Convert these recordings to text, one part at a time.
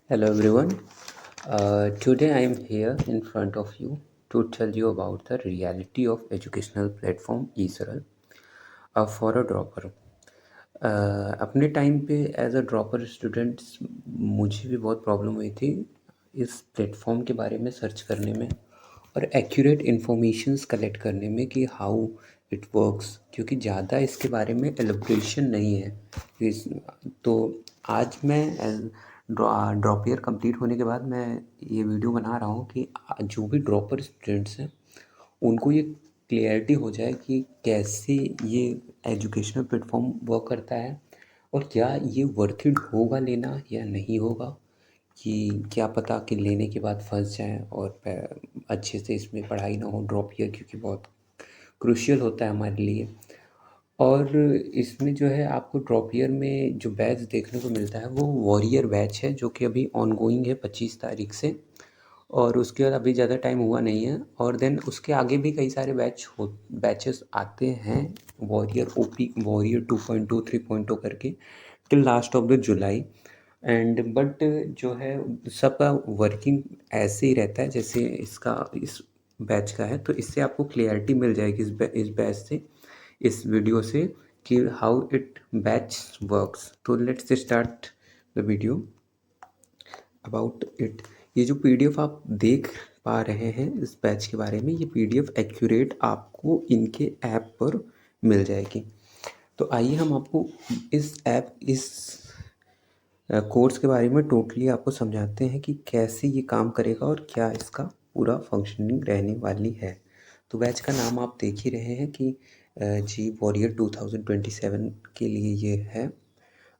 Hello everyone. Today I am here in front of you to tell you about the reality of educational platform eSerl for a dropper. अपने time पे as a dropper students मुझे भी बहुत problem हुई थी इस platform के बारे में सर्च करने में और एक्यूरेट इन्फॉर्मेशंस कलेक्ट करने में कि हाउ इट वर्क्स, क्योंकि ज़्यादा इसके बारे में एलिब्रेशन नहीं है इस तो आज मैं ड्रॉप ईयर कंप्लीट होने के बाद मैं ये वीडियो बना रहा हूँ कि जो भी ड्रॉपर स्टूडेंट्स हैं उनको ये क्लियरिटी हो जाए कि कैसे ये एजुकेशनल प्लेटफॉर्म वर्क करता है और क्या ये वर्थ इट होगा लेना या नहीं होगा। कि क्या पता कि लेने के बाद फंस जाएं और अच्छे से इसमें पढ़ाई ना हो, ड्रॉप ईयर क्योंकि बहुत क्रूशियल होता है हमारे लिए। और इसमें जो है आपको ड्रॉप ईयर में जो बैच देखने को मिलता है वो वॉरियर बैच है, जो कि अभी ऑनगोइंग है 25 तारीख से। और उसके बाद अभी ज़्यादा टाइम हुआ नहीं है। और देन उसके आगे भी कई सारे बैचेस आते हैं, वॉरियर ओपी, वॉरियर 2.2 3.0 करके, till last of the July. And but जो है सबका वर्किंग ऐसे ही रहता है जैसे इसका इस बैच का है। तो इससे आपको क्लियरिटी मिल जाएगी इस बैच से, इस वीडियो से, कि हाउ इट बैच वर्क्स। तो let's start the video about it. ये जो पीडीएफ आप देख पा रहे हैं इस बैच के बारे में, ये पीडीएफ एक्यूरेट आपको इनके ऐप पर मिल जाएगी। तो आइए हम आपको इस कोर्स के बारे में टोटली आपको समझाते हैं कि कैसे ये काम करेगा और क्या इसका पूरा फंक्शनिंग रहने वाली है। तो बैच का नाम आप देख ही रहे हैं कि जी वॉरियर 2027 के लिए ये है।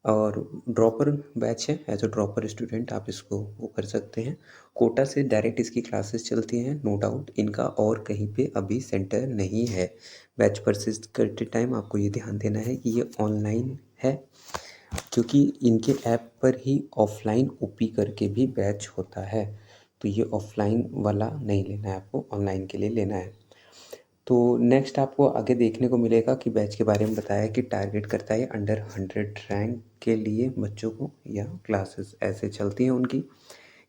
और ड्रॉपर बैच है, एज अ ड्रॉपर स्टूडेंट आप इसको वो कर सकते हैं। कोटा से डायरेक्ट इसकी क्लासेस चलती हैं, नो डाउट। इनका और कहीं पे अभी सेंटर नहीं है। बैच परचेज करते टाइम आपको ये ध्यान देना है कि ये ऑनलाइन है, क्योंकि इनके ऐप पर ही ऑफलाइन ओपी करके भी बैच होता है। तो ये ऑफलाइन वाला नहीं लेना है, आपको ऑनलाइन के लिए लेना है। तो नेक्स्ट आपको आगे देखने को मिलेगा कि बैच के बारे में बताया कि टारगेट करता है अंडर 100 रैंक के लिए बच्चों को, या क्लासेस ऐसे चलती हैं उनकी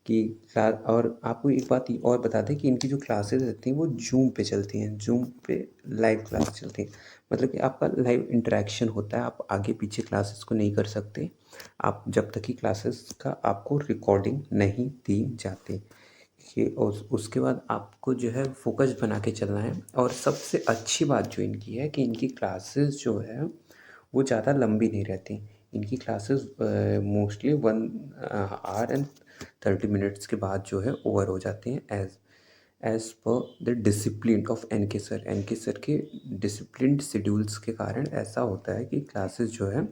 कि क्लास। और आपको एक बात और बता दें कि इनकी जो क्लासेस रहती हैं वो जूम पे चलती हैं, जूम पे लाइव क्लास चलती हैं। मतलब कि आपका लाइव इंटरेक्शन होता है, आप आगे पीछे क्लासेस को नहीं कर सकते आप जब तक कि क्लासेस का आपको रिकॉर्डिंग नहीं दी जाती। कि उसके बाद आपको जो है फोकस बना के चलना है। और सबसे अच्छी बात जो इनकी है कि इनकी क्लासेस जो है वो ज़्यादा लंबी नहीं रहती। इनकी classes mostly 1 our and 30 minutes के बाद जो है ओवर हो जाती हैं, as per the discipline of N K sir के डिसिप्लिन शेड्यूल्स के कारण ऐसा होता है कि क्लासेस जो है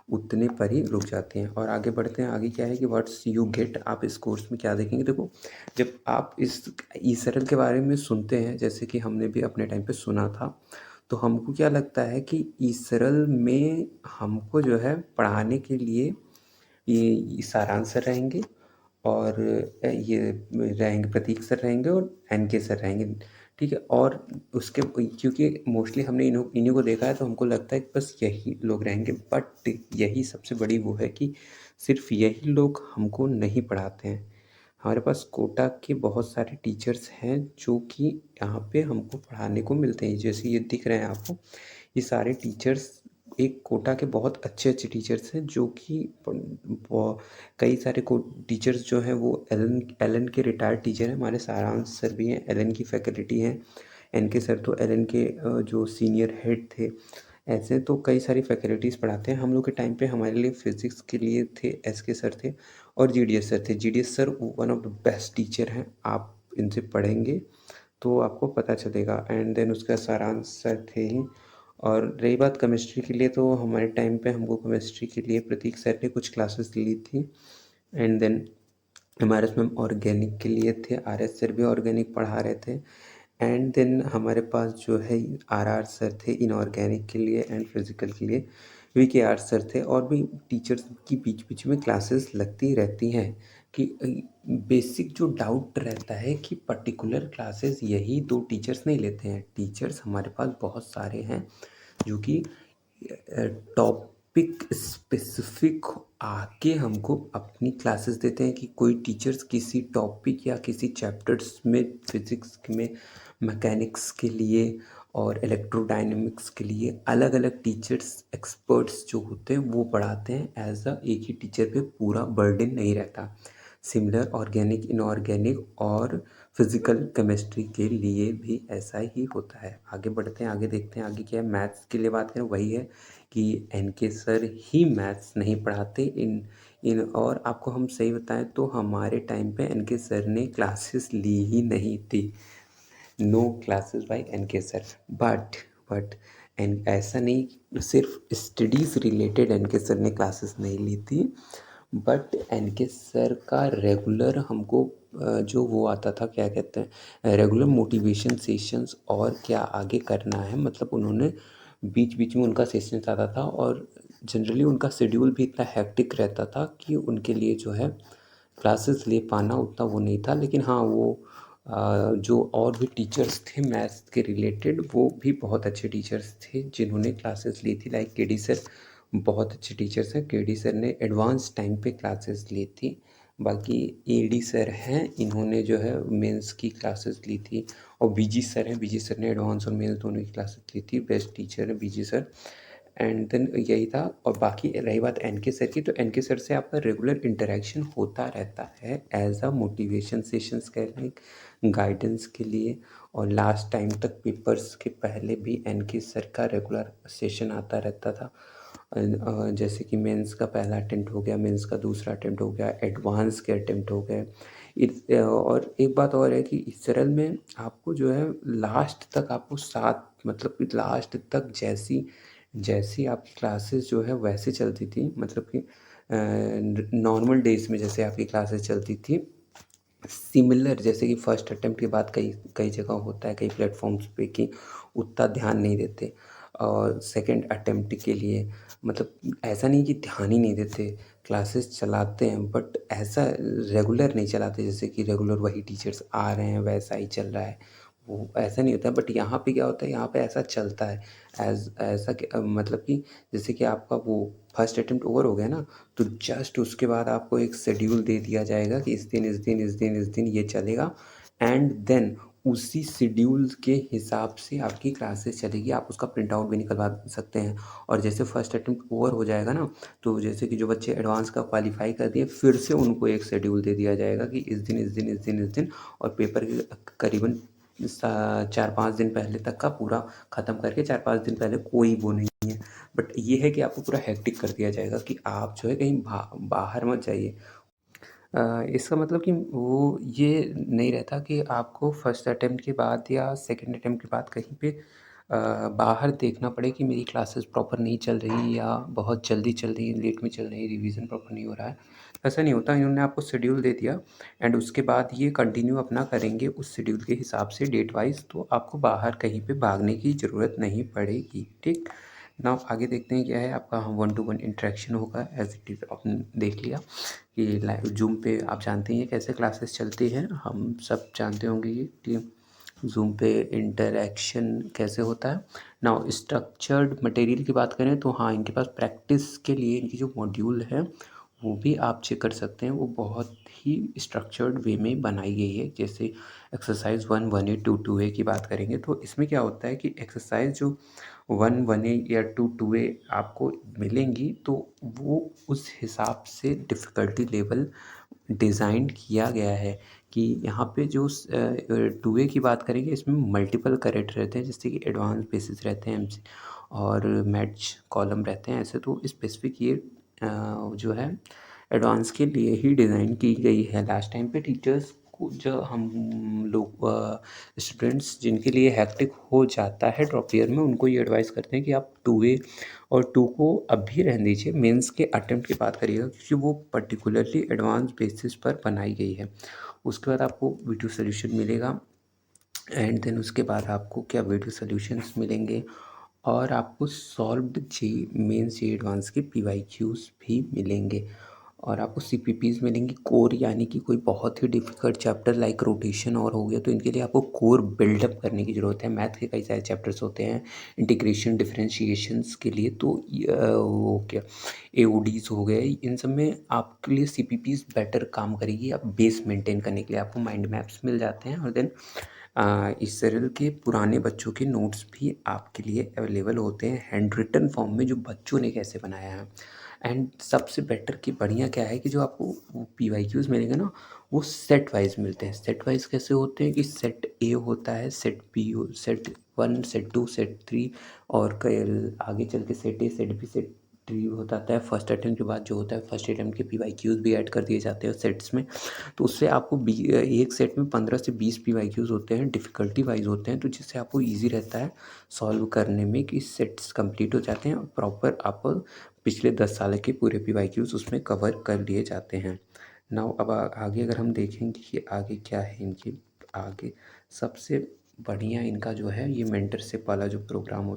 उतने पर ही रुक जाती हैं। और आगे बढ़ते हैं। आगे क्या है कि व्हाट्स यू गेट, आप इस कोर्स में क्या देखेंगे। देखो, जब आप इस ई सरल के बारे में सुनते हैं, जैसे कि हमने भी अपने टाइम पे सुना था, तो हमको क्या लगता है कि ई सरल में हमको जो है पढ़ाने के लिए ये सारांश सर रहेंगे, और ये रहेंगे प्रतीक सर रहेंगे, और एन के सर रहेंगे। ठीक है। और उसके क्योंकि मोस्टली हमने इन्हीं को देखा है तो हमको लगता है कि बस यही लोग रहेंगे। बट यही सबसे बड़ी वो है कि सिर्फ यही लोग हमको नहीं पढ़ाते हैं। हमारे पास कोटा के बहुत सारे टीचर्स हैं जो कि यहाँ पे हमको पढ़ाने को मिलते हैं। जैसे ये दिख रहे हैं आपको, ये सारे टीचर्स एक कोटा के बहुत अच्छे अच्छे टीचर्स हैं, जो कि कई सारे को टीचर्स जो हैं वो एलन एलन के रिटायर्ड टीचर हैं। हमारे सारांश सर भी हैं, एलन की फैकल्टी हैं। एन के सर तो एलन के जो सीनियर हेड थे। ऐसे तो कई सारी फैकल्टीज़ पढ़ाते हैं। हम लोग के टाइम पे हमारे लिए फिज़िक्स के लिए थे एस के सर थे, और जीडीएस सर थे। GDS sir one of the best teacher हैं, आप इनसे पढ़ेंगे तो आपको पता चलेगा। एंड देन उसका सारांश सर थे ही। और रही बात केमिस्ट्री के लिए, तो हमारे टाइम पे हमको केमिस्ट्री के लिए प्रतीक सर ने कुछ क्लासेस ली थी। एंड देन हमारे उसमें ऑर्गेनिक के लिए थे, आर एस सर भी ऑर्गेनिक पढ़ा रहे थे। एंड देन हमारे पास जो है आर आर सर थे इनऑर्गेनिक के लिए, एंड फिज़िकल के लिए वी के आर सर थे। और भी टीचर्स की बीच बीच में क्लासेस लगती रहती हैं कि बेसिक जो डाउट रहता है कि पर्टिकुलर क्लासेस यही दो टीचर्स नहीं लेते हैं। टीचर्स हमारे पास बहुत सारे हैं जो कि टॉप टॉपिक स्पेसिफिक आके हमको अपनी क्लासेस देते हैं कि कोई टीचर्स किसी टॉपिक या किसी चैप्टर्स में फिज़िक्स में मैकेनिक्स के लिए और इलेक्ट्रोडायनेमिक्स के लिए अलग अलग टीचर्स एक्सपर्ट्स जो होते हैं वो पढ़ाते हैं। एज अ एक ही टीचर पे पूरा बर्डन नहीं रहता। सिमिलर ऑर्गेनिक इनऑर्गेनिक और फिजिकल केमिस्ट्री के लिए भी ऐसा ही होता है। आगे बढ़ते हैं, आगे देखते हैं आगे क्या है। मैथ्स के लिए बात करें, वही है कि एनके सर ही मैथ्स नहीं पढ़ाते इन इन और आपको हम सही बताएं तो हमारे टाइम पे एनके सर ने क्लासेस ली ही नहीं थी। No classes by NK sir. But एन ऐसा नहीं सिर्फ स्टडीज़ रिलेटेड एनके सर ने क्लासेस नहीं ली थी, बट एनके सर का रेगुलर हमको जो वो आता था, क्या कहते हैं, रेगुलर मोटिवेशन सेशंस और क्या आगे करना है, मतलब उन्होंने बीच बीच में उनका सेशंस आता था और जनरली उनका शेड्यूल भी इतना हेक्टिक रहता था कि उनके लिए जो है क्लासेस ले पाना उतना वो नहीं था। लेकिन हाँ, वो जो और भी टीचर्स थे मैथ्स के रिलेटेड वो भी बहुत अच्छे टीचर्स थे जिन्होंने क्लासेस ली थी। लाइक केडी सर बहुत अच्छे टीचर्स हैं। केडी सर ने एडवांस टाइम पे क्लासेस ली थी। बाकी एडी सर हैं, इन्होंने जो है मेंस की क्लासेस ली थी। और बीजी सर हैं, बीजी सर ने एडवांस और मेंस दोनों की क्लासेस ली थी। बेस्ट टीचर है बीजी सर। एंड देन यही था। और बाकी रही बात एनके सर की, तो एनके सर से आपका रेगुलर इंटरेक्शन होता रहता है एज अ मोटिवेशन सेशंस कह लें, गाइडेंस के लिए। और लास्ट टाइम तक पेपर्स के पहले भी एनके सर का रेगुलर सेशन आता रहता था। जैसे कि मेंस का पहला अटेम्प्ट हो गया, मेंस का दूसरा अटेम्प्ट हो गया, एडवांस के अटेम्प्ट हो गए। और एक बात और है कि इस सरल में आपको जो है लास्ट तक आपको साथ, मतलब कि लास्ट तक जैसी जैसी आपकी क्लासेस जो है वैसे चलती थी, मतलब कि नॉर्मल डेज में जैसे आपकी क्लासेस चलती थी, सिमिलर जैसे कि फर्स्ट अटेम्प्ट के बाद कई कई जगह होता है, कई प्लेटफॉर्म्स पे कि उतना ध्यान नहीं देते। और सेकंड अटेम्प्ट के लिए मतलब ऐसा नहीं कि ध्यान ही नहीं देते, क्लासेस चलाते हैं, बट ऐसा रेगुलर नहीं चलाते जैसे कि रेगुलर वही टीचर्स आ रहे हैं वैसा ही चल रहा है, वो ऐसा नहीं होता है। बट यहाँ पे क्या होता है, यहाँ पे ऐसा चलता है ऐसा कि मतलब कि जैसे कि आपका वो फर्स्ट अटेम्प्ट ओवर हो गया ना, तो जस्ट उसके बाद आपको एक शेड्यूल दे दिया जाएगा कि इस दिन इस दिन इस दिन इस दिन ये चलेगा। एंड देन उसी शेड्यूल के हिसाब से आपकी क्लासेस चलेगी। आप उसका प्रिंट आउट भी निकलवा सकते हैं। और जैसे फर्स्ट अटेम्प्ट ओवर हो जाएगा ना, तो जैसे कि जो बच्चे एडवांस का क्वालिफाई कर दिए, फिर से उनको एक शेड्यूल दे दिया जाएगा कि इस दिन इस दिन इस दिन इस दिन, और पेपर के करीबन 4-5 दिन पहले तक का पूरा ख़त्म करके 4-5 दिन पहले कोई वो नहीं है। बट ये है कि आपको पूरा हेक्टिक कर दिया जाएगा कि आप जो है कहीं बाहर मत जाइए। इसका मतलब कि वो ये नहीं रहता कि आपको फर्स्ट अटेम्प्ट के बाद या सेकंड अटेम्प्ट के बाद कहीं पे बाहर देखना पड़े कि मेरी क्लासेस प्रॉपर नहीं चल रही या बहुत जल्दी चल रही है, लेट में चल रही है, रिवीजन प्रॉपर नहीं हो रहा है। ऐसा नहीं होता, इन्होंने आपको शेड्यूल दे दिया एंड उसके बाद ये कंटिन्यू अपना करेंगे उस शेड्यूल के हिसाब से डेट वाइज, तो आपको बाहर कहीं पे भागने की ज़रूरत नहीं पड़ेगी। ठीक। नाउ आगे देखते हैं क्या है आपका। 1-to-1 इंटरेक्शन होगा एज इट इज़, आपने देख लिया कि लाइव जूम पे आप जानते हैं कैसे क्लासेस चलती हैं, हम सब जानते होंगे ये कि जूम पे इंटरेक्शन कैसे होता है। नाउ स्ट्रक्चर्ड मटेरियल की बात करें तो हाँ, इनके पास प्रैक्टिस के लिए इनकी जो मॉड्यूल है वो भी आप चेक कर सकते हैं। वो बहुत ही स्ट्रक्चर्ड वे में बनाई गई है। जैसे एक्सरसाइज 1-1A 2-2A की बात करेंगे तो इसमें क्या होता है कि एक्सरसाइज जो 1-1A या 2-2A आपको मिलेंगी तो वो उस हिसाब से डिफ़िकल्टी लेवल डिज़ाइन किया गया है कि यहाँ पे जो 2A की बात करेंगे इसमें मल्टीपल करेक्ट रहते हैं, जैसे कि एडवांस बेसिस रहते हैं MC और मैच कॉलम रहते हैं। ऐसे तो स्पेसिफिक ये जो है एडवांस के लिए ही डिज़ाइन की गई है। लास्ट टाइम पे टीचर्स को जो हम लोग स्टूडेंट्स जिनके लिए हेक्टिक हो जाता है ड्रॉप ईयर में, उनको ये एडवाइस करते हैं कि आप 2A और 2 को अभी रहने दीजिए, मेंस के अटेम्प्ट की बात करिएगा क्योंकि वो पर्टिकुलरली एडवांस बेसिस पर बनाई गई है। उसके बाद आपको वीडियो सोल्यूशन मिलेगा एंड देन उसके बाद आपको क्या वीडियो सोल्यूशंस मिलेंगे और आपको सॉल्व्ड जी मेंस जी एडवांस के PYQs भी मिलेंगे। और आपको सीपीपीज़ मिलेंगी कोर, यानी कि कोई बहुत ही डिफ़िकल्ट चैप्टर लाइक रोटेशन और हो गया, तो इनके लिए आपको कोर बिल्डअप करने की ज़रूरत है। मैथ के कई सारे चैप्टर्स होते हैं इंटीग्रेशन डिफरेंशिएशंस के लिए, तो वो क्या एओडीज़ हो गए, इन सब में आपके लिए सीपीपीज़ बेटर काम करेगी। आप बेस मेंटेन करने के लिए आपको माइंड मैप्स मिल जाते हैं, और देन इस सरल के पुराने बच्चों के नोट्स भी आपके लिए अवेलेबल होते हैं हैंड रिटन फॉर्म में, जो बच्चों ने कैसे बनाया है। एंड सबसे बेटर कि बढ़िया क्या है कि जो आपको वो पीवाईक्यूज़ मिलेंगे ना, वो सेट वाइज मिलते हैं। सेट वाइज कैसे होते हैं कि सेट ए होता है, सेट बी हो, सेट 1, सेट 2, सेट 3, और कई आगे चल के set A, set B, set 3 होता है। फर्स्ट अटेम्प्ट के बाद जो होता है, फर्स्ट अटेम्प्ट के पीवाईक्यूज़ भी ऐड कर दिए जाते हैं सेट्स में। तो उससे आपको एक सेट में 15 से 20 पीवाईक्यूज़ होते हैं, डिफ़िकल्टी वाइज होते हैं, तो जिससे आपको ईजी रहता है सॉल्व करने में कि सेट्स कंप्लीट हो जाते हैं और प्रॉपर आप पिछले 10 साल के पूरे पीवाईक्यूज़ उसमें कवर कर लिए जाते हैं। नाउ अब आगे अगर हम देखेंगे कि आगे क्या है इनके आगे, सबसे बढ़िया इनका जो है ये मेंटरशिप वाला जो प्रोग्राम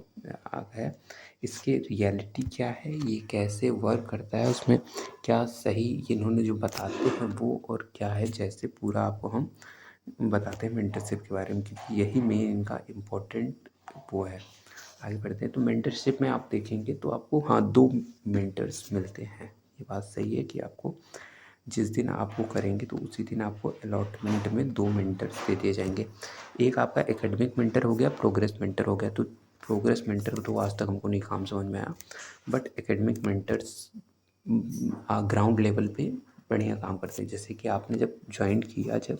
है, इसके रियलिटी क्या है, ये कैसे वर्क करता है, उसमें क्या सही इन्होंने जो बताते हैं वो, और क्या है जैसे पूरा आपको हम बताते हैं मेंटरशिप के बारे में, क्योंकि यही मेन इनका इम्पोर्टेंट वो है। आगे बढ़ते हैं, तो मेंटरशिप में आप देखेंगे तो आपको हाँ 2 मेंटर्स मिलते हैं। ये बात सही है कि आपको जिस दिन आप वो करेंगे तो उसी दिन आपको अलॉटमेंट में 2 मेंटर्स दे दिए जाएंगे। एक आपका एकेडमिक मेंटर हो गया, प्रोग्रेस मेंटर हो गया। तो प्रोग्रेस मेंटर तो आज तक हमको नहीं काम समझ में आया, but academic mentors ground level पे बढ़िया काम करते हैं। जैसे कि आपने जब ज्वाइन किया जब,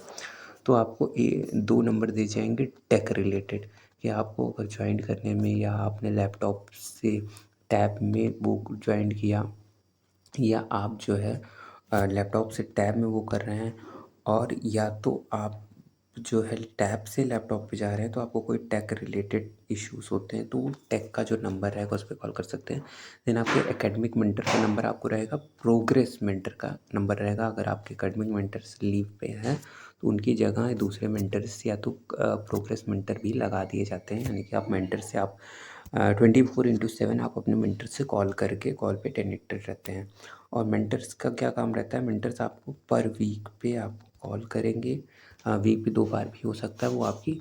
तो आपको 2 नंबर दिए जाएंगे टेक रिलेटेड, कि आपको अगर ज्वाइन करने में, या आपने लैपटॉप से टैब में वो ज्वाइन किया, या आप जो है लैपटॉप से टैब में वो कर रहे हैं, और या तो आप जो है टैब से लैपटॉप पे जा रहे हैं, तो आपको कोई टेक रिलेटेड इश्यूज़ होते हैं, तो वो टेक का जो नंबर रहेगा उस पर कॉल कर सकते हैं। देन आपके एकेडमिक मेंटर का नंबर आपको रहेगा, प्रोग्रेस मेंटर का नंबर रहेगा। अगर आपके एकेडमिक मेंटर्स लीव पे हैं तो उनकी जगह दूसरे मेंटर्स या तो प्रोग्रेस मेंटर भी लगा दिए जाते हैं, यानी कि आप मेंटर से आप 24/7 आप अपने मेंटर से कॉल करके कॉल पे कनेक्टेड रहते हैं। और मेंटर्स का क्या काम रहता है, मेंटर्स आपको पर वीक पे आपको कॉल करेंगे, वीक पे 2 बार भी हो सकता है। वो आपकी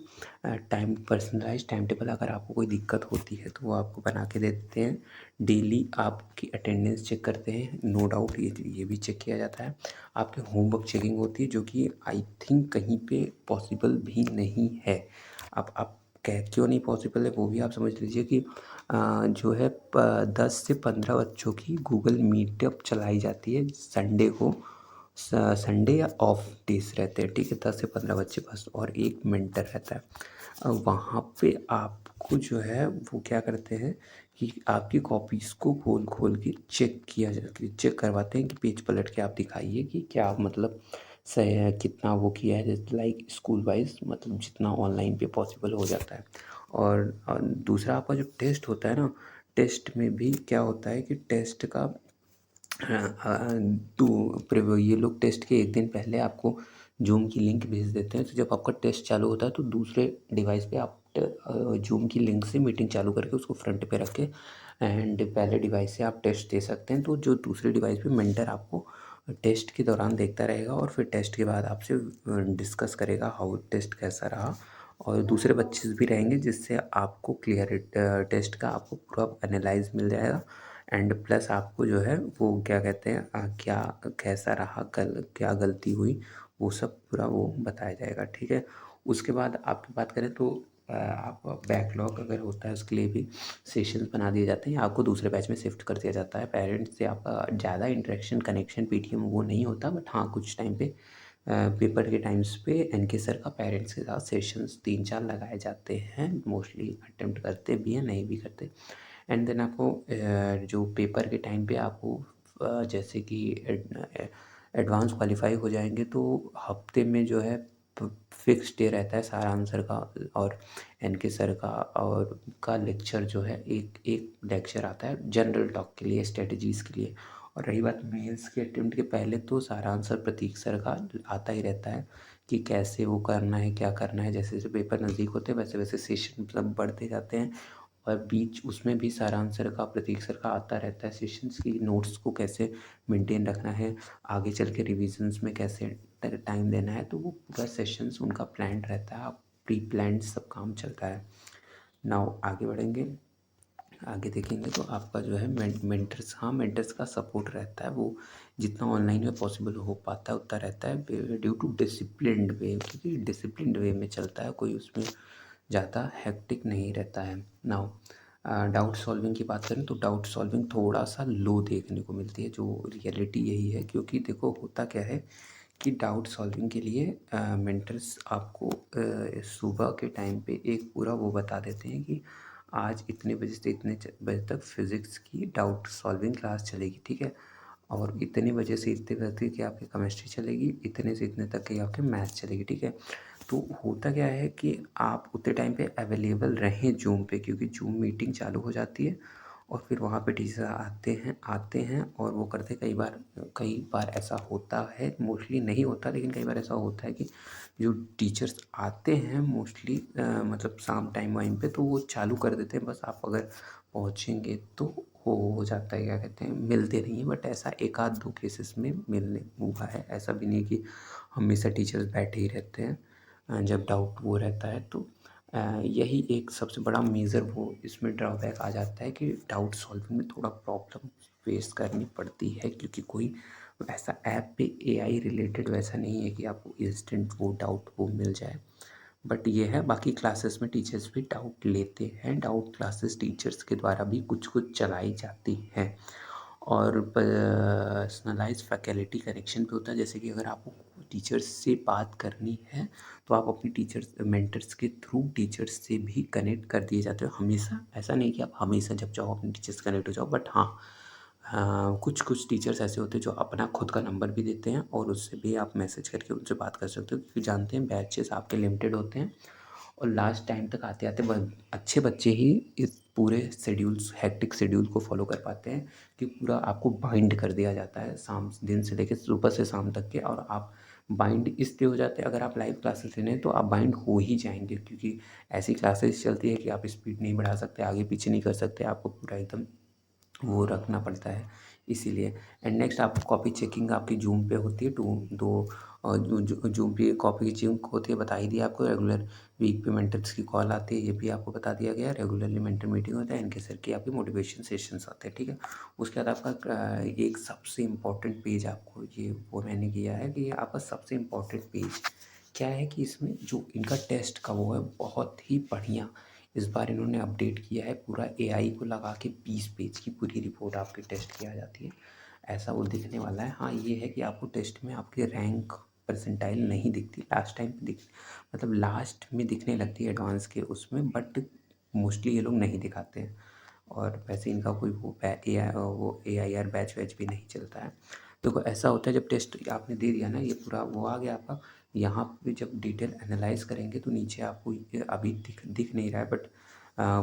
टाइम पर्सनलाइज टाइम टेबल, अगर आपको कोई दिक्कत होती है तो वो आपको बना के दे देते हैं। डेली आपकी अटेंडेंस चेक करते हैं, नो डाउट ये भी चेक किया जाता है। आपके होमवर्क चेकिंग होती है, जो कि आई थिंक कहीं पे पॉसिबल भी नहीं है। अब आप कह क्यों नहीं पॉसिबल है वो भी आप समझ लीजिए कि जो है 10 से 15 बच्चों की गूगल मीटअप चलाई जाती है संडे को। संडे या ऑफ डेज रहते हैं, ठीक है, 10 से 15 बच्चे बस, और एक मेंटर रहता है। वहाँ पे आपको जो है वो क्या करते हैं कि आपकी कॉपीज़ को खोल खोल के चेक करवाते हैं कि पेज पलट के आप दिखाइए कि क्या मतलब सही है, कितना वो किया है, जैसे लाइक स्कूल वाइज, मतलब जितना ऑनलाइन पे पॉसिबल हो जाता है। और दूसरा आपका जो टेस्ट होता है ना, टेस्ट में भी क्या होता है कि टेस्ट का तो ये लोग टेस्ट के एक दिन पहले आपको जूम की लिंक भेज देते हैं। तो जब आपका टेस्ट चालू होता है तो दूसरे डिवाइस पे आप जूम की लिंक से मीटिंग चालू करके उसको फ्रंट पे रख के एंड पहले डिवाइस से आप टेस्ट दे सकते हैं। तो जो दूसरे डिवाइस पे मेंटर आपको टेस्ट के दौरान देखता रहेगा, और फिर टेस्ट के बाद आपसे डिस्कस करेगा हाउ टेस्ट कैसा रहा। और दूसरे बच्चे भी रहेंगे जिससे आपको क्लियर टेस्ट का आपको पूरा एनालाइज मिल जाएगा। एंड प्लस आपको जो है वो क्या कहते हैं क्या कैसा रहा, कल क्या गलती हुई, वो सब पूरा वो बताया जाएगा, ठीक है। उसके बाद आपकी बात करें तो आप बैकलॉग अगर होता है उसके लिए भी सेशंस बना दिए जाते हैं, आपको दूसरे बैच में शिफ्ट कर दिया जाता है। पेरेंट्स से आपका ज़्यादा इंटरेक्शन कनेक्शन पीटीएम वो नहीं होता, बट हाँ कुछ टाइम पे पेपर के टाइम्स पे एनके सर का पेरेंट्स के साथ सेशंस 3-4 लगाए जाते हैं। मोस्टली अटेम्प्ट करते भी हैं, नहीं भी करते। एंड देन आपको जो पेपर के टाइम पे आपको जैसे कि एडवांस क्वालिफाई हो जाएंगे तो हफ्ते में जो है फिक्स डे रहता है सारा आंसर का, और एनके सर का और का लेक्चर जो है एक एक लेक्चर आता है जनरल टॉक के लिए, स्ट्रेटजीज़ के लिए। और रही बात मेंस के अटेम्प्ट के पहले, तो सारा आंसर प्रतीक सर का आता ही रहता है कि कैसे वो करना है, क्या करना है। जैसे जैसे पेपर नज़दीक होते हैं वैसे वैसे सेशन मतलब बढ़ते जाते हैं। और बीच उसमें भी सारांश सर का, प्रतीक सर का आता रहता है सेशंस की नोट्स को कैसे मेंटेन रखना है, आगे चल के रिविजन्स में कैसे टाइम देना है। तो वो पूरा सेशंस उनका प्लान रहता है, आप प्री प्लान सब काम चलता है। नाउ आगे बढ़ेंगे, आगे देखेंगे तो आपका जो है मेंटर्स, हाँ मेंटर्स का सपोर्ट रहता है, वो जितना ऑनलाइन में पॉसिबल हो पाता है उतना रहता है, ड्यू टू डिसिप्लिन्ड वे, क्योंकि डिसिप्लिन्ड वे में चलता है, कोई उसमें ज़्यादा हेक्टिक नहीं रहता है। नाउ डाउट सॉल्विंग की बात करें तो डाउट सॉल्विंग थोड़ा सा लो देखने को मिलती है, जो रियलिटी यही है। क्योंकि देखो होता क्या है कि डाउट सॉल्विंग के लिए मेंटर्स आपको सुबह के टाइम पे एक पूरा वो बता देते हैं कि आज इतने बजे से इतने बजे तक फिज़िक्स की डाउट सॉल्विंग क्लास चलेगी, ठीक है। और इतने बजे से इतने बजे तक की आपकी केमिस्ट्री चलेगी, इतने से इतने तक की आपकी मैथ्स चलेगी, ठीक है। तो होता क्या है कि आप उतने टाइम पे अवेलेबल रहें जूम पे, क्योंकि जूम मीटिंग चालू हो जाती है और फिर वहाँ पे टीचर आते हैं और वो करते, कई बार ऐसा होता है, मोस्टली नहीं होता लेकिन कई बार ऐसा होता है कि जो टीचर्स आते हैं मोस्टली मतलब शाम टाइम वाइम पे, तो वो चालू कर देते हैं, बस आप अगर पहुँचेंगे तो हो जाता है, क्या कहते हैं, मिलते नहीं हैं। बट ऐसा एक आध दो केसेस में मिलने हुआ है, ऐसा भी नहीं कि हमेशा टीचर्स बैठे ही रहते हैं जब डाउट वो रहता है। तो यही एक सबसे बड़ा मेजर वो इसमें ड्रॉबैक आ जाता है कि डाउट सॉल्विंग में थोड़ा प्रॉब्लम फेस करनी पड़ती है, क्योंकि कोई ऐसा ऐप पे एआई रिलेटेड वैसा नहीं है कि आपको इंस्टेंट वो डाउट वो मिल जाए। बट ये है, बाकी क्लासेस में टीचर्स भी डाउट लेते हैं, डाउट क्लासेस टीचर्स के द्वारा भी कुछ कुछ चलाई जाती हैं। और पर्सनलाइज फैकल्टी करेक्शन पे होता है, जैसे कि अगर आपको टीचर्स से बात करनी है तो आप अपनी टीचर्स मेंटर्स के थ्रू टीचर्स से भी कनेक्ट कर दिए जाते हो हमेशा। ऐसा नहीं कि आप हमेशा जब चाहो अपने टीचर्स से कनेक्ट हो जाओ, बट हाँ कुछ कुछ टीचर्स ऐसे होते हैं जो अपना खुद का नंबर भी देते हैं और उससे भी आप मैसेज करके उनसे बात कर सकते हो, क्योंकि जानते हैं बैचेस आपके लिमिटेड होते हैं और लास्ट टाइम तक आते आते अच्छे बच्चे ही इस पूरे शेड्यूल्स हेक्टिक शेड्यूल को फॉलो कर पाते हैं, कि पूरा आपको बाइंड कर दिया जाता है शाम दिन से लेकर सुबह से शाम तक के, और आप बाइंड इसलिए हो जाते हैं, अगर आप लाइव क्लासेस लेने हैं तो आप बाइंड हो ही जाएंगे, क्योंकि ऐसी क्लासेस चलती है कि आप स्पीड नहीं बढ़ा सकते, आगे पीछे नहीं कर सकते, आपको पूरा एकदम वो रखना पड़ता है इसीलिए। एंड नेक्स्ट आपको कॉपी चेकिंग आपकी जूम पे होती है, जूम पे कॉपी चेकिंग होती है, बता ही दिया आपको। रेगुलर वीक पे मेंटर्स की कॉल आती है, ये भी आपको बता दिया गया। रेगुलरली मेंटर मीटिंग होता है, इनके सर की आपकी मोटिवेशन सेशंस आते हैं, ठीक है। उसके बाद आपका एक सबसे इम्पोर्टेंट पेज आपको ये वो मैंने किया है कि ये आपका सबसे इम्पोर्टेंट पेज क्या है कि इसमें जो इनका टेस्ट का वो है बहुत ही बढ़िया, इस बार इन्होंने अपडेट किया है, पूरा एआई को लगा के 20 पेज की पूरी रिपोर्ट आपकी टेस्ट की आ जाती है, ऐसा वो दिखने वाला है। हाँ ये है कि आपको टेस्ट में आपकी रैंक परसेंटाइल नहीं दिखती, लास्ट टाइम मतलब लास्ट में दिखने लगती है एडवांस के उसमें, बट मोस्टली ये लोग नहीं दिखाते हैं। और वैसे इनका कोई वो ए आई आर बैच वैच भी नहीं चलता है। देखो ऐसा होता है, जब टेस्ट आपने दे दिया ना, ये पूरा वो आ गया आपका, यहाँ पे जब डिटेल एनालाइज करेंगे तो नीचे आपको ये अभी दिख नहीं रहा है, बट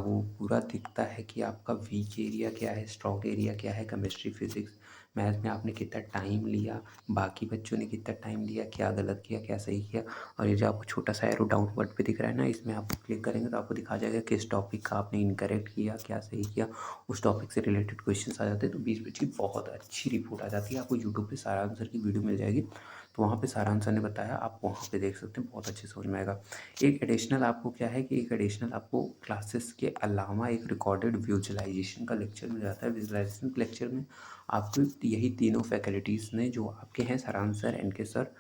वो पूरा दिखता है कि आपका वीक एरिया क्या है, स्ट्रॉन्ग एरिया क्या है, केमिस्ट्री फिजिक्स मैथ में आपने कितना टाइम लिया, बाकी बच्चों ने कितना टाइम लिया, क्या गलत किया क्या सही किया। और ये जो आपको छोटा सा एरो डाउनवर्ड पे दिख रहा है ना, इसमें आप क्लिक करेंगे तो आपको दिखा जाएगा किस टॉपिक का आपने इनकरेक्ट किया, क्या सही किया, उस टॉपिक से रिलेटेड क्वेश्चंस आ जाते हैं। तो 20 पेज की बहुत अच्छी रिपोर्ट आ जाती है, आपको यूट्यूब पे सारा आंसर की वीडियो मिल जाएगी, तो वहाँ पे सारा आंसर ने बताया, आप वहाँ पे देख सकते हैं, बहुत अच्छे समझ में आएगा। एक एडिशनल आपको क्या है कि एक एडिशनल आपको क्लासेस के अलावा एक रिकॉर्डेड विजुअलाइजेशन का लेक्चर मिल जाता है। विजुअलाइजेशन के लेक्चर में आपको यही तीनों फैकल्टीज़ ने जो आपके हैं, सारांश सर, एनके सर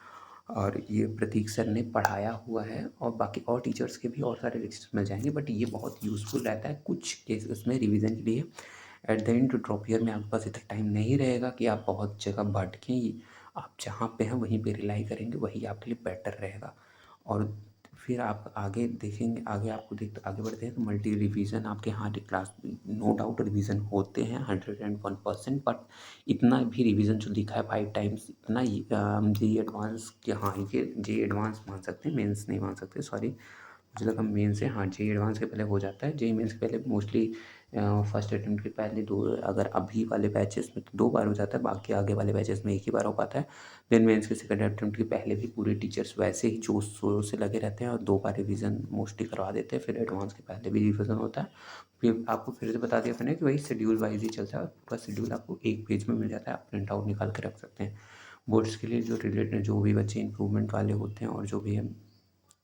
और ये प्रतीक सर ने पढ़ाया हुआ है, और बाकी और टीचर्स के भी और सारे लेक्चर्स मिल जाएंगे, बट ये बहुत यूज़फुल रहता है कुछ केस उसमें रिवीजन के लिए। At the end drop year में आपके पास इतना टाइम नहीं रहेगा कि आप बहुत जगह भटकें, आप जहाँ पे हैं वहीं पे रिलाई करेंगे, वही आपके लिए बेटर रहेगा। और फिर आप आगे देखेंगे, आगे आपको आगे बढ़ते हैं तो मल्टी रिवीजन आपके यहाँ क्लास नो डाउट रिवीजन होते हैं 101%, बट इतना भी रिवीजन जो लिखा है 5 टाइम्स, इतना ही जे एडवांस के, हाँ ये जे एडवांस मान सकते हैं, मेंस नहीं मान सकते, सॉरी मुझे लगा मेंस है, हाँ जे एडवांस के पहले हो जाता है, जे मेंस के पहले मोस्टली फर्स्ट अटेम्प्ट के पहले दो, अगर अभी वाले बैचेस में तो 2 बार हो जाता है, बाकी आगे वाले बैचेस में एक ही बार हो पाता है। देन मेंस के सेकंड अटेम्प्ट के पहले भी पूरे टीचर्स वैसे ही जोश शोर से लगे रहते हैं और 2 बार रिवीजन मोस्टली करवा देते हैं। फिर एडवांस के पहले भी रिवीजन होता है। फिर आपको फिर से बता दिया मैंने कि वही शेड्यूल वाइज ही चलता है और पूरा शेड्यूल आपको एक पेज में मिल जाता है, आप प्रिंट आउट निकाल के रख सकते हैं। बोर्ड्स के लिए जो रिलेटेड जो भी बच्चे इंप्रूवमेंट वाले होते हैं और जो भी है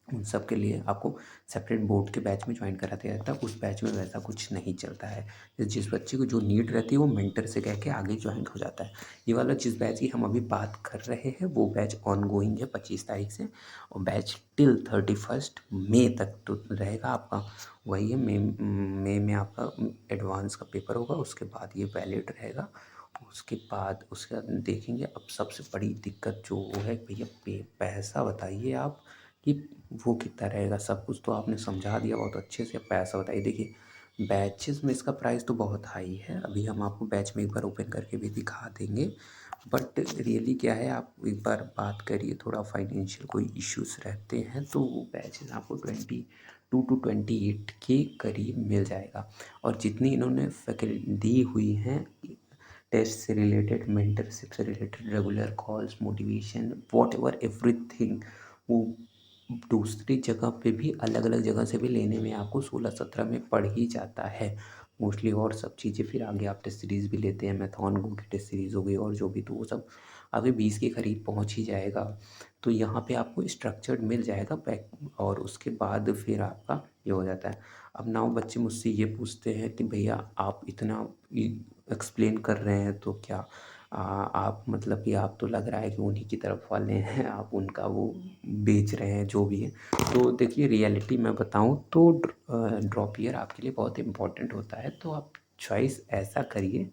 उन सब के लिए आपको सेपरेट बोर्ड के बैच में ज्वाइन कराते जाता है। उस बैच में वैसा कुछ नहीं चलता है। जिस बच्चे को जो नीड रहती है वो मेंटर से कह के आगे ज्वाइन हो जाता है। ये वाला जिस बैच की हम अभी बात कर रहे हैं वो बैच ऑन गोइंग है 25 तारीख से, और बैच टिल 31 मई तक तो रहेगा आपका। वही है, मई में आपका एडवांस का पेपर होगा, उसके बाद ये वैलिड रहेगा। उसके बाद देखेंगे। अब सबसे बड़ी दिक्कत जो वो है भैया, पैसा बताइए आप कि वो कितना रहेगा। सब कुछ तो आपने समझा दिया बहुत अच्छे से, पैसा बताइए। देखिए बैचेस में इसका प्राइस तो बहुत हाई है, अभी हम आपको बैच में एक बार ओपन करके भी दिखा देंगे। बट रियली क्या है, आप एक बार बात करिए, थोड़ा फाइनेंशियल कोई इश्यूज रहते हैं तो वो बैचेस आपको 22 to 28 के करीब मिल जाएगा। और जितनी इन्होंने फैकल्टी दी हुई हैं टेस्ट से रिलेटेड, मेंटरशिप से related, regular calls, motivation, what ever everything, वो दूसरी जगह पे भी अलग अलग जगह से भी लेने में आपको 16-17 में पड़ ही जाता है मोस्टली। और सब चीज़ें फिर आगे आप टेस्ट सीरीज़ भी लेते हैं, मैथॉन गो की टेस्ट सीरीज़ हो गई और जो भी, तो वो सब आगे 20 के करीब पहुंच ही जाएगा। तो यहाँ पे आपको स्ट्रक्चर्ड मिल जाएगा पैक, और उसके बाद फिर आपका ये हो जाता है। अब नाउ बच्चे मुझसे ये पूछते हैं कि भैया आप इतना एक्सप्लेन कर रहे हैं तो क्या आप मतलब कि आप तो लग रहा है कि उन्हीं की तरफ वाले हैं, आप उनका वो बेच रहे हैं जो भी है। तो देखिए रियलिटी मैं बताऊं तो ड्रॉप ईयर आपके लिए बहुत इम्पोर्टेंट होता है। तो आप चॉइस ऐसा करिए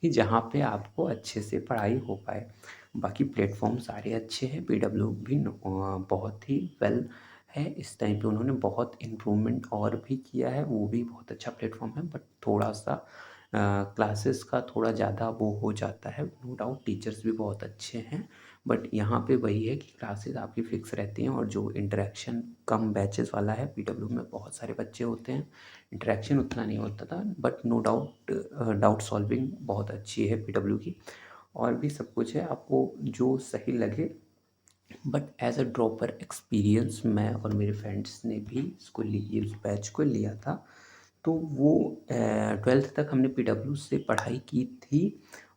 कि जहाँ पे आपको अच्छे से पढ़ाई हो पाए। बाकी प्लेटफॉर्म सारे अच्छे हैं, पीडब्ल्यू भी बहुत ही वेल है। इस टाइम पे उन्होंने बहुत इम्प्रूवमेंट और भी किया है, वो भी बहुत अच्छा प्लेटफॉर्म है। बट थोड़ा सा क्लासेस का थोड़ा ज़्यादा वो हो जाता है, नो डाउट टीचर्स भी बहुत अच्छे हैं। बट यहाँ पे वही है कि क्लासेस आपकी फ़िक्स रहती हैं और जो इंटरेक्शन कम बैचेस वाला है, पीडब्ल्यू में बहुत सारे बच्चे होते हैं, इंटरेक्शन उतना नहीं होता था। But no doubt doubt solving बहुत अच्छी है पीडब्ल्यू की, और भी सब कुछ है, आपको जो सही लगे। But as a dropper experience मैं और मेरे फ्रेंड्स ने भी इसको इस बैच को लिया था। तो वो 12th तक हमने पीडब्ल्यू से पढ़ाई की थी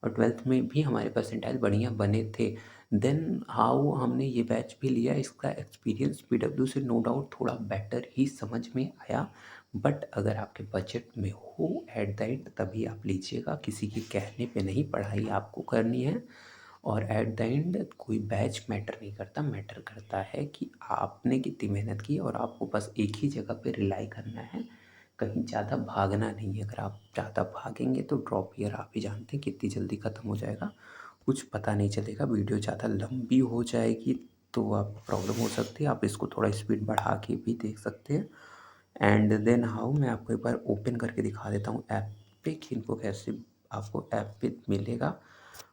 और 12th में भी हमारे परसेंटाइल बढ़िया बने थे। देन हाउ हमने ये बैच भी लिया, इसका एक्सपीरियंस पीडब्ल्यू से नो डाउट थोड़ा बेटर ही समझ में आया। बट अगर आपके बजट में हो एट द एंड तभी आप लीजिएगा, किसी के कहने पे नहीं पढ़ाई आपको करनी है। और एट द एंड कोई बैच मैटर नहीं करता, मैटर करता है कि आपने कितनी मेहनत की, और आपको बस एक ही जगह पे रिलाई करना है, कहीं ज़्यादा भागना नहीं है। अगर आप ज़्यादा भागेंगे तो ड्रॉप ईयर आप ही जानते हैं कितनी जल्दी ख़त्म हो जाएगा, कुछ पता नहीं चलेगा। वीडियो ज़्यादा लंबी हो जाएगी तो आप प्रॉब्लम हो सकती है, आप इसको थोड़ा स्पीड बढ़ा के भी देख सकते हैं। एंड देन हाउ मैं आपको एक बार ओपन करके दिखा देता हूँ ऐप पे कि इनको कैसे आपको ऐप पे मिलेगा।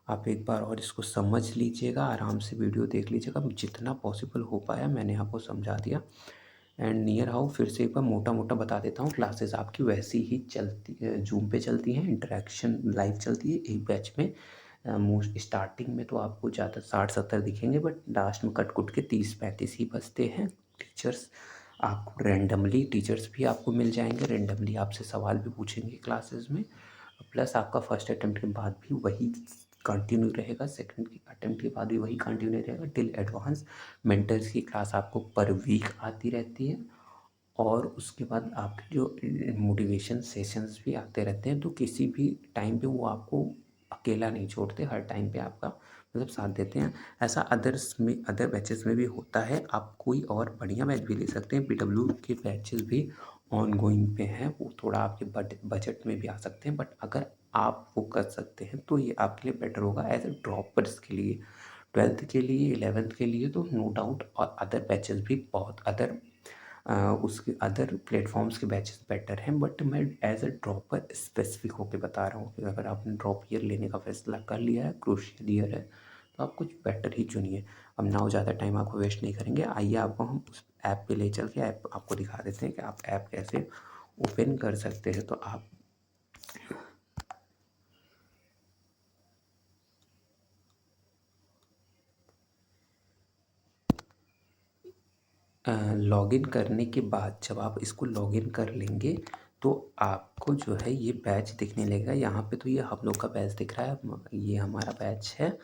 आप एक बार और इसको समझ लीजिएगा, आराम से वीडियो देख लीजिएगा, जितना पॉसिबल हो पाया मैंने आपको समझा दिया। एंड नियर हाउ फिर से एक बार मोटा मोटा बता देता हूँ, क्लासेस आपकी वैसी ही चलती जूम पे चलती हैं, इंटरेक्शन लाइव चलती है एक बैच में। मोस्ट स्टार्टिंग में तो आपको ज़्यादा 60-70 दिखेंगे, बट लास्ट में कट कुट के 30-35 ही बचते हैं। टीचर्स आपको रेंडमली, टीचर्स भी आपको मिल जाएंगे, रेंडमली आपसे सवाल भी पूछेंगे क्लासेस में। प्लस आपका फर्स्ट अटेम्प्ट के बाद भी वही कंटिन्यू रहेगा, सेकंड के अटेम्प्ट के बाद भी वही कंटिन्यू रहेगा टिल एडवांस। मेंटर्स की क्लास आपको पर वीक आती रहती है, और उसके बाद आपके जो मोटिवेशन सेशंस भी आते रहते हैं। तो किसी भी टाइम पे वो आपको अकेला नहीं छोड़ते, हर टाइम पे आपका मतलब साथ देते हैं। ऐसा अदर्स में, अदर बैचेस में भी होता है, आप कोई और बढ़िया बैच भी ले सकते हैं। पीडब्ल्यू के बैचेस भी ऑन गोइंग पे हैं, वो थोड़ा आपके बजट में भी आ सकते हैं। बट अगर आप वो कर सकते हैं तो ये आपके लिए बेटर होगा एज ए ड्रॉपर्स के लिए। 12th के लिए, 11th के लिए तो नो डाउट, और अदर बैचेस भी बहुत, उसके अदर प्लेटफॉर्म्स के बैचेस बेटर हैं। बट मैं एज अ ड्रॉपर स्पेसिफिक होकर बता रहा हूँ कि अगर आपने ड्रॉप ईयर लेने का फैसला कर लिया है, क्रूशियल ईयर है, तो आप कुछ बेटर ही चुनिए। अब नाउ ज़्यादा टाइम आपको वेस्ट नहीं करेंगे, आइए आपको हम उस ऐप पे ले चल के ऐप आपको दिखा देते हैं कि आप ऐप कैसे ओपन कर सकते हैं। तो आप लॉगिन करने के बाद जब आप इसको लॉगिन कर लेंगे तो आपको जो है ये बैच दिखने लगेगा। यहाँ पे तो ये हम लोग का बैच दिख रहा है, ये हमारा बैच है।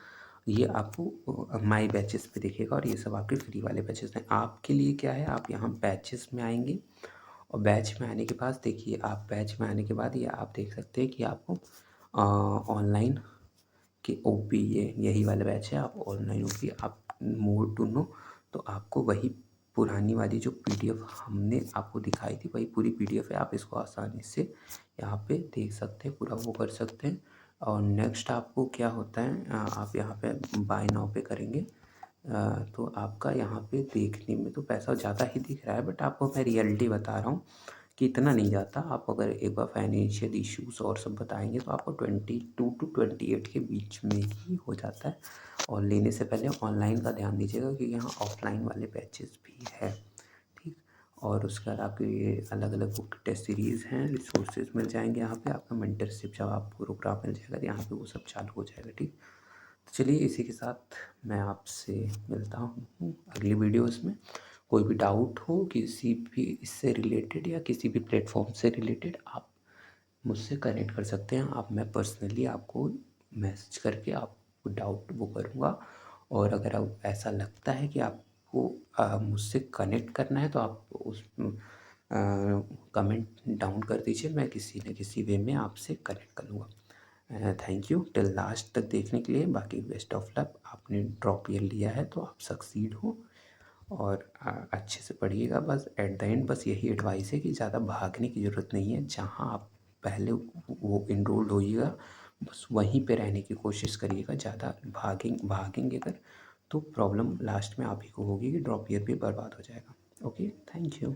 ये आपको माई बैचेस पे दिखेगा और ये सब आपके फ्री वाले बैचेस हैं। आपके लिए क्या है, आप यहाँ बैचेस में आएंगे और बैच में आने के बाद देखिए, आप बैच में आने के बाद ये आप देख सकते हैं कि आपको ऑनलाइन कि ओपी ये यही वाला बैच है। आप ऑनलाइन ओपी आप मोर टू नो, तो आपको वही पुरानी वाली जो पीडीएफ हमने आपको दिखाई थी वही पूरी पीडीएफ है। आप इसको आसानी से यहाँ पे देख सकते हैं, पूरा वो कर सकते हैं। और नेक्स्ट आपको क्या होता है, आप यहाँ पे बाय नाउ पे करेंगे तो आपका यहाँ पे देखने में तो पैसा ज़्यादा ही दिख रहा है, बट आपको मैं रियलिटी बता रहा हूँ कि इतना नहीं जाता। आप अगर एक बार फाइनेंशियल इश्यूज और सब बताएंगे तो आपको 22 to 28 के बीच में ही हो जाता है। और लेने से पहले ऑनलाइन का ध्यान दीजिएगा क्योंकि यहाँ ऑफलाइन वाले बैचेस भी है, ठीक। और उसके बाद आपके ये अलग अलग बुक टेस्ट सीरीज़ हैं, रिसोर्सेज मिल जाएंगे यहाँ पे। आपका मेंटरशिप जब आपको प्रोग्राम मिल जाएगा तो यहाँ पे वो सब चालू हो जाएगा, ठीक। तो चलिए इसी के साथ मैं आपसे मिलता हूँ अगली वीडियोस में। कोई भी डाउट हो किसी भी इससे रिलेटेड या किसी भी प्लेटफॉर्म से रिलेटेड, आप मुझसे कनेक्ट कर सकते हैं। आप मैं पर्सनली आपको मैसेज करके आपको डाउट वो करूँगा। और अगर आप ऐसा लगता है कि आपको मुझसे कनेक्ट करना है तो आप उस कमेंट डाउन कर दीजिए, मैं किसी न किसी वे में आपसे कनेक्ट कर लूँगा। थैंक यू टिल लास्ट तक देखने के लिए। बाकी बेस्ट ऑफ लक। आपने ड्रॉप ईयर लिया है तो आप सक्सीड हो और अच्छे से पढ़िएगा। बस एट द एंड बस यही एडवाइस है कि ज़्यादा भागने की ज़रूरत नहीं है। जहाँ आप पहले वो इनरोल्ड होइएगा बस वहीं पे रहने की कोशिश करिएगा। ज़्यादा भागेंगे अगर तो प्रॉब्लम लास्ट में आप ही को होगी कि ड्रॉप ईयर भी बर्बाद हो जाएगा। Okay, thank you.